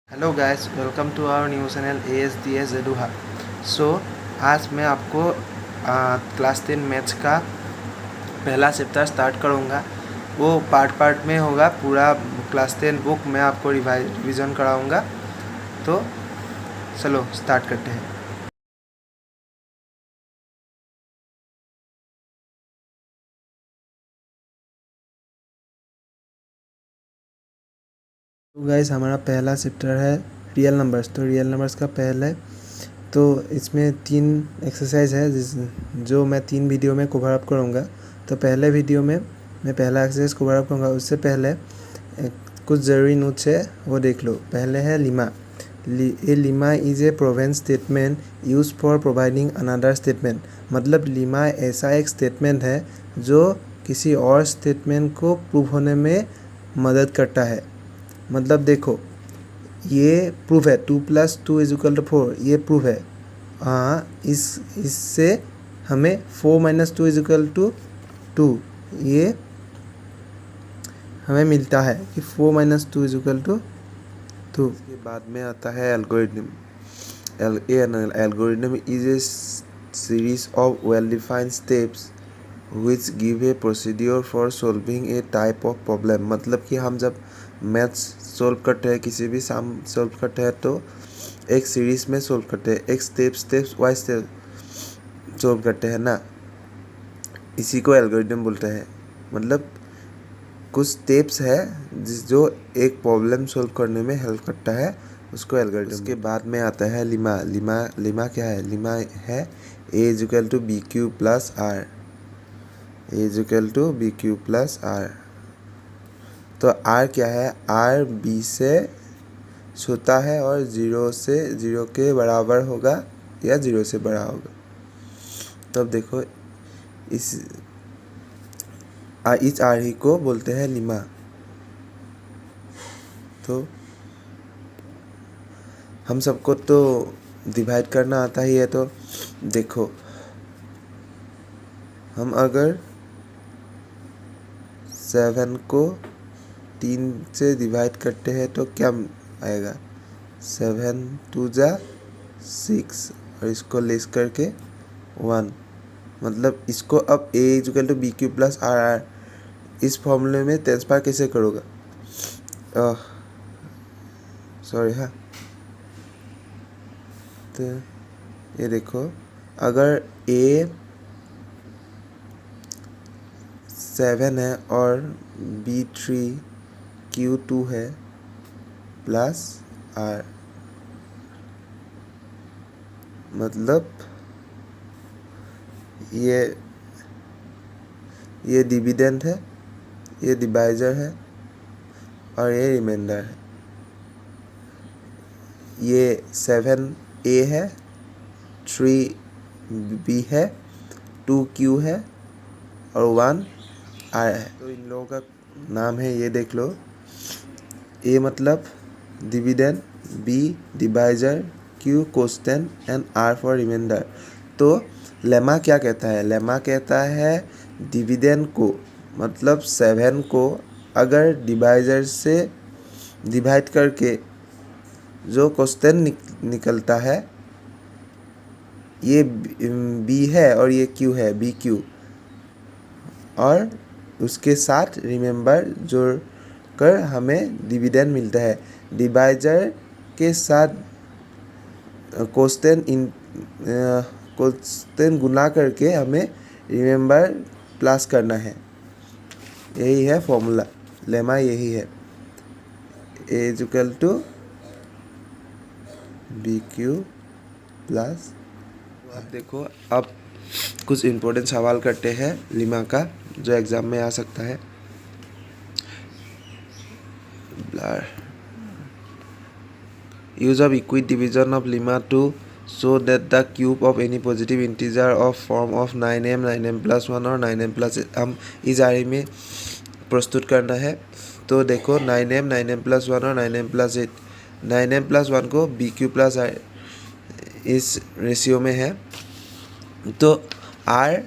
Hello guys, welcome to our new channel ASDS एडुहा। So आज मैं आपको क्लास 10 मैथ्स का पहला चैप्टर स्टार्ट करूँगा। वो पार्ट में होगा। पूरा क्लास 10 बुक मैं आपको रिवीजन कराऊँगा। तो चलो स्टार्ट करते हैं। तो गाइस, हमारा पहला चैप्टर है रियल नंबर्स। तो रियल नंबर्स का पहले तो इसमें 3 एक्सरसाइज है जो मैं 3 वीडियो में कवर अप करूँगा। तो पहले वीडियो में मैं पहला एक्सरसाइज कवर अप करूँगा। उससे पहले कुछ ज़रूरी नोट्स है, वो देख लो। पहले है lima. A lima is a Provence statement use for providing another statement. मतलब लिमा ऐसा एक स्टेटमेंट है जो किसी और स्टेटमेंट को प्रूव होने में मदद करता है। मतलब देखो, ये प्रूफ है 2+2 = 4, ये प्रूफ है। हाँ, इससे हमें 4 - 2 = 2 ये हमें मिलता है कि 4 - 2 = 2। इसके बाद में आता है algorithm. Algorithm is a series of well defined steps which give a procedure for solving A type of problem. मतलब कि हम जब मैथ्स सॉल्व करते हैं, किसी भी सम सॉल्व करते हैं, तो एक सीरीज में सॉल्व करते हैं, एक स्टेप्स वाइज सॉल्व करते हैं ना। इसी को एल्गोरिथम बोलते हैं। मतलब कुछ स्टेप्स है जो एक प्रॉब्लम सॉल्व करने में हेल्प करता है, उसको एल्गोरिथम। उसके बाद में आता है लिमा क्या है? लिमा है A = BQ + R। A = BQ + R। तो R क्या है? R B से छोटा है और 0 के बराबर होगा या 0 से बड़ा होगा। तब देखो, इस R ही को बोलते हैं लिमा। तो हम सबको तो डिवाइड करना आता ही है। तो देखो, हम अगर 7 को 3 से डिवाइड करते हैं तो क्या आएगा? 7 × 2 = 6 और इसको लेस करके 1। मतलब इसको अब A = BQ + RR इस फॉर्मूले में ट्रांसफर कैसे करोगे? सॉरी हाँ। तो ये देखो, अगर A 7 है और B 3, Q 2 है प्लस R, मतलब ये डिविडेंड है, ये डिवाइजर है और ये रिमाइंडर है। ये 7A है, 3B है, 2Q है और 1 R है। तो इन लोगों का नाम है, ये देख लो। A मतलब dividend, B divisor, Q quotient and R for remainder. तो लेमा क्या कहता है? लेमा कहता है डिविडेंड को, मतलब 7 को अगर डिवाइजर से डिवाइड करके जो कोस्टेंट निकलता है, ये B है और ये Q है, BQ, और उसके साथ रिमेंबर जोड़ कर हमें डिविडेंड मिलता है। डिवाइजर के साथ कोस्टेंट गुना करके हमें रिमेंबर प्लस करना है। यही है फॉर्मूला, लेमा यही है। A = BQ + अब देखो, अब कुछ इम्पोर्टेंट सवाल करते हैं लिमा का, जो एग्ज़ाम में आ सकता है। Use of Euclid division of lemma to show that the cube of any positive integer of form of 9m 9m+1 और 9m+8 हम इस आरे में प्रस्तुत करना है। तो देखो, 9m 9m+1 और 9m+8, 9m+1 को BQ + R इस रेशियो में है। तो R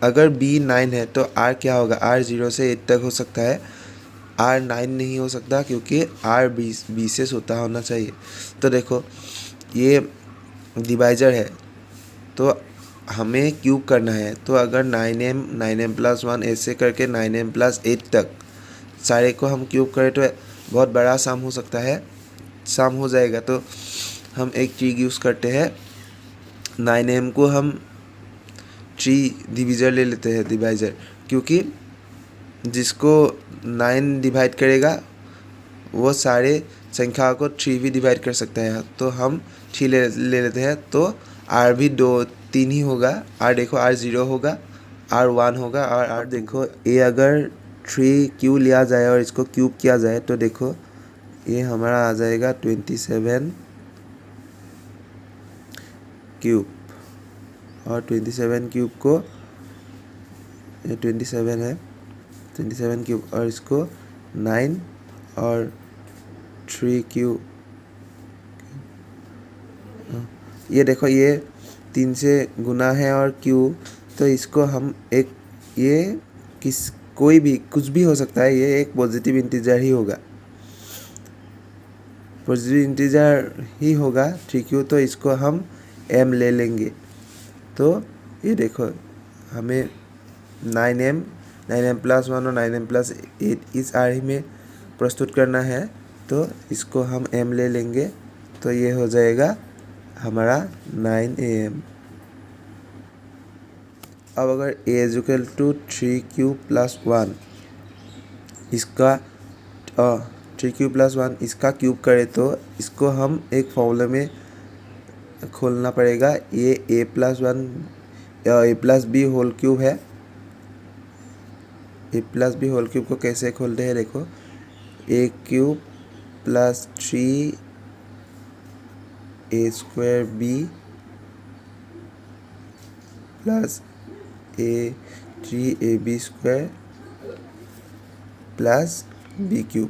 अगर B 9 है तो R क्या होगा? R 0 से 8 तक हो सकता है। R 9 नहीं हो सकता क्योंकि R 20 से छोटा होना चाहिए। तो देखो ये डिवाइजर है तो हमें क्यूब करना है, तो अगर 9m ऐसे करके 9m+8 तक सारे को हम क्यूब करें तो बहुत बड़ा सम हो सकता है, सम हो जाएगा। तो हम एक ट्रिक यूज़ करते हैं, 9m को हम 3 डिवीज़र ले लेते हैं, डिवाइज़र, क्योंकि जिसको 9 डिवाइड करेगा वो सारे संख्या को 3 भी डिवाइड कर सकता है। तो हम 3 ले लेते हैं, तो R भी 3 ही होगा। R देखो R 0 होगा, R 1 होगा और R देखो ये अगर 3 क्यू लिया जाए और इसको क्यूब किया जाए तो देखो ये हमारा आ जाएगा 27 क्यूब, और 27 क्यूब को ये 27 है, 27 क्यूब और इसको 9 और 3 क्यूब, ये देखो ये 3 से गुना है और क्यूब, तो इसको हम एक ये कोई भी कुछ भी हो सकता है, ये एक पॉजिटिव इंटीजर ही होगा, पॉजिटिव इंटीजर ही होगा 3q, तो इसको हम m ले लेंगे। तो ये देखो हमें 9m+1 और 9m+8 इस आर्ही में प्रस्तुत करना है, तो इसको हम m ले लेंगे, तो ये हो जाएगा हमारा 9am। अब अगर a = 3q+1 इसका 3q+1 इसका क्यूब करें तो इसको हम एक फॉर्मूले में खोलना पड़ेगा। ये a+b होल क्यूब है, a+b होल क्यूब को कैसे खोलते हैं देखो, a³ + 3a² b + a3ab² + b³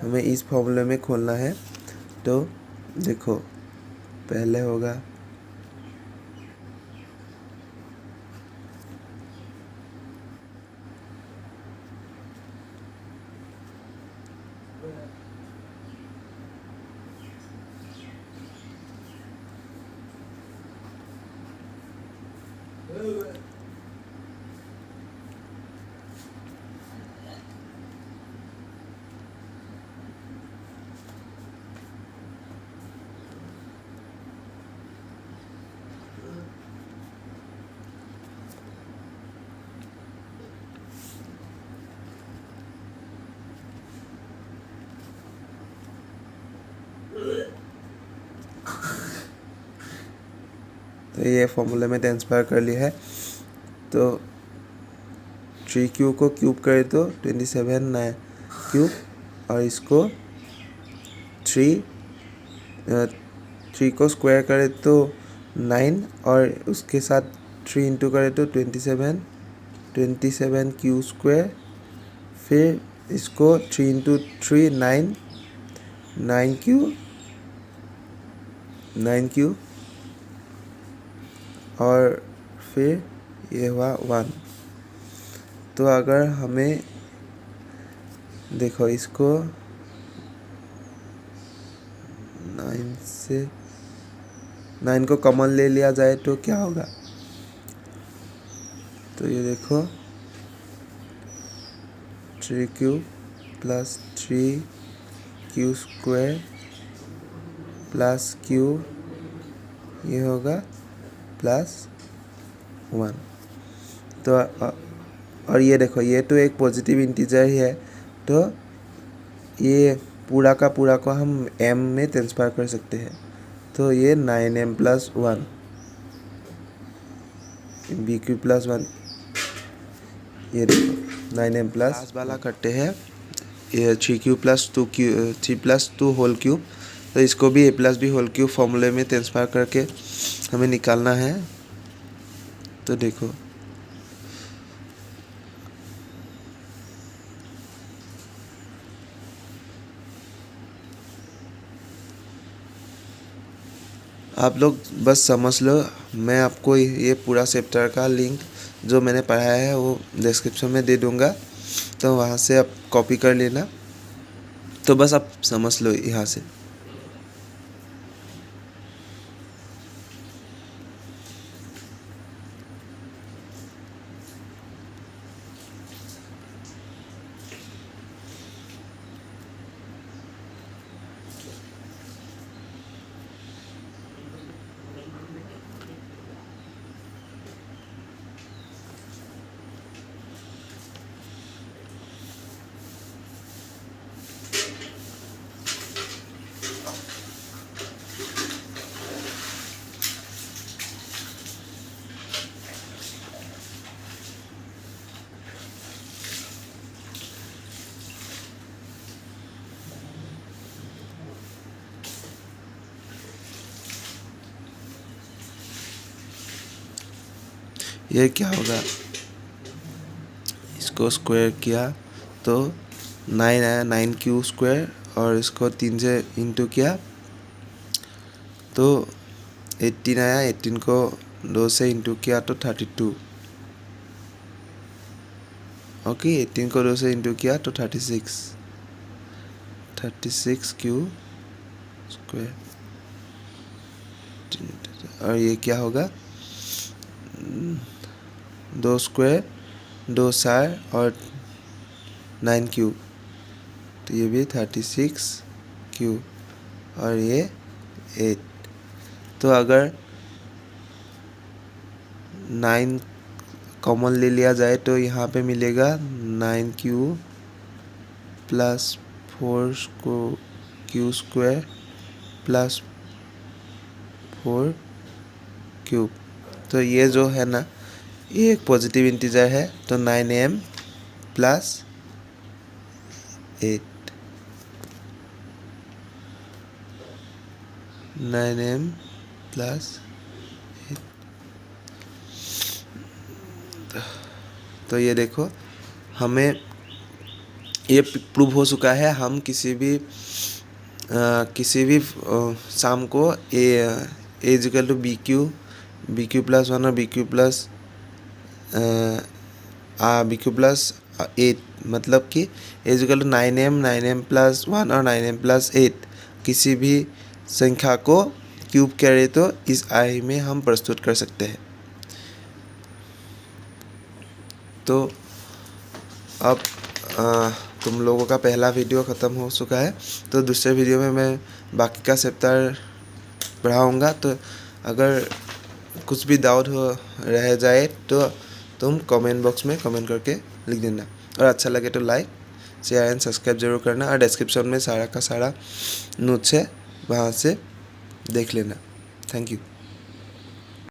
हमें इस फॉर्मूले में खोलना है। तो देखो पहले होगा तो ये फॉर्मूले में ट्रांसफर कर लिया है। तो 3q को क्यूब करे तो 27 9 क्यूब, और इसको 3 को स्क्वायर करे तो 9 और उसके साथ 3 इंटू करे तो 27 q², फिर इसको 3 इंटू 3 9 क्यू और फिर ये हुआ 1। तो अगर हमें देखो इसको 9 को कॉमन ले लिया जाए तो क्या होगा, तो ये देखो 3q + 3q² + q, ये होगा +1। तो और ये देखो ये तो एक पॉजिटिव इंटीजर ही है, तो ये पूरा का पूरा को हम m में ट्रांसफर कर सकते हैं। तो ये 9m+1 b³ +1, ये देखो 9m+ वाला करते हैं, ये 3q + 2 होल क्यूब, तो इसको भी a+b होल क्यूब फॉर्मूले में ट्रांसफर करके हमें निकालना है। तो देखो आप लोग बस समझ लो, मैं आपको ये पूरा चैप्टर का लिंक जो मैंने पढ़ाया है वो डिस्क्रिप्शन में दे दूँगा। तो वहाँ से आप कॉपी कर लेना। तो बस आप समझ लो यहाँ से। ये क्या होगा, इसको स्क्वायर किया तो 9 आया, 9 स्क्वायर, और इसको 3 से इंटू किया तो 18 आया, 18 को 2 से इंटू किया तो 32। ओके, 18 को 2 से इंटू किया तो 36 क्यू स्क्वायर। और ये क्या होगा, 2 स्क्वायर 2 4 और 9 क्यूब, तो ये भी 36 क्यूब, और ये 8। तो अगर 9 कॉमन ले लिया जाए तो यहाँ पे मिलेगा 9 cube plus 4 Q square plus 4 cube. तो ये जो है ना, ये एक पॉजिटिव इंटीजर है, तो 9m प्लस 8, 9m प्लस 8। तो ये देखो, हमें ये प्रूव हो चुका है। हम किसी भी सम को a equal to b q plus 1 और बी क्यू प्लस 8, मतलब कि ए इक्वल टू 9m प्लस 1 और 9m प्लस 8 किसी भी संख्या को क्यूब करे तो इस आई में हम प्रस्तुत कर सकते हैं। तो अब तुम लोगों का पहला वीडियो ख़त्म हो चुका है, तो दूसरे वीडियो में मैं बाकी का चैप्टर पढ़ाऊँगा। तो अगर कुछ भी डाउट हो रह जाए तो तुम कमेंट बॉक्स में कमेंट करके लिख देना, और अच्छा लगे तो लाइक शेयर एंड सब्सक्राइब जरूर करना, और डिस्क्रिप्शन में सारा का सारा नोट्स है, वहाँ से देख लेना। Thank you.